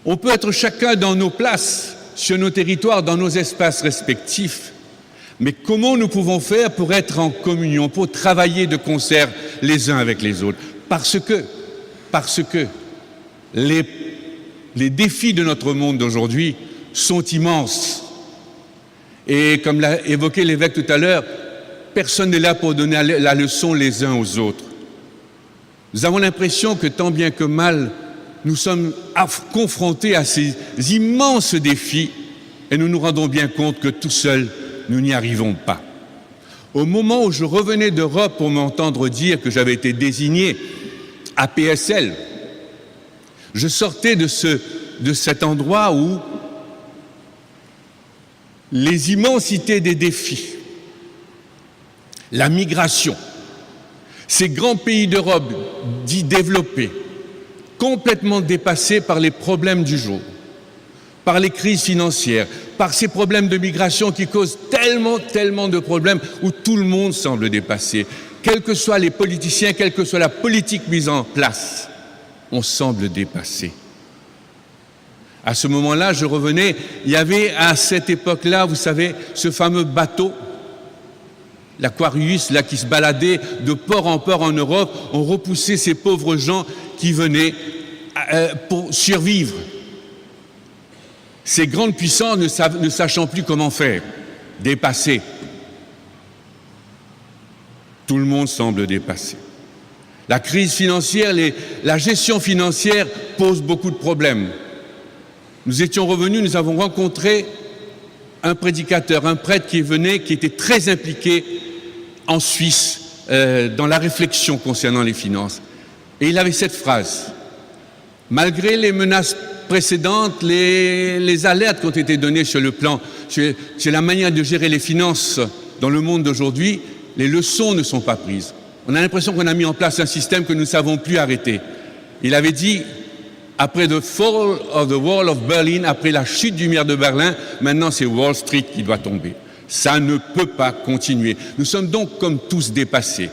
On peut être chacun dans nos places, sur nos territoires, dans nos espaces respectifs, mais comment nous pouvons faire pour être en communion, pour travailler de concert les uns avec les autres? Parce que les défis de notre monde d'aujourd'hui sont immenses. Et comme l'a évoqué l'évêque tout à l'heure, personne n'est là pour donner la leçon les uns aux autres. Nous avons l'impression que tant bien que mal, nous sommes confrontés à ces immenses défis et nous nous rendons bien compte que tout seuls, nous n'y arrivons pas. Au moment où je revenais d'Europe pour m'entendre dire que j'avais été désigné à PSL, je sortais de cet endroit où les immensités des défis, la migration, ces grands pays d'Europe dits développés, complètement dépassés par les problèmes du jour, par les crises financières, par ces problèmes de migration qui causent tellement de problèmes où tout le monde semble dépassé. Quels que soient les politiciens, quelle que soit la politique mise en place, on semble dépassé. À ce moment-là, je revenais, il y avait à cette époque-là, vous savez, ce fameux bateau, l'Aquarius, là, qui se baladait de port en port en Europe, on repoussait ces pauvres gens qui venaient pour survivre. Ces grandes puissances ne sachant plus comment faire, dépassées. Tout le monde semble dépassé. La crise financière, la gestion financière pose beaucoup de problèmes. Nous étions revenus, nous avons rencontré un prédicateur, un prêtre qui venait, qui était très impliqué en Suisse dans la réflexion concernant les finances. Et il avait cette phrase: malgré les menaces précédentes, les alertes qui ont été données sur le plan, sur la manière de gérer les finances dans le monde d'aujourd'hui, les leçons ne sont pas prises. On a l'impression qu'on a mis en place un système que nous ne savons plus arrêter. Il avait dit, après the fall of the wall of Berlin, après la chute du mur de Berlin, maintenant c'est Wall Street qui doit tomber. Ça ne peut pas continuer. Nous sommes donc comme tous dépassés.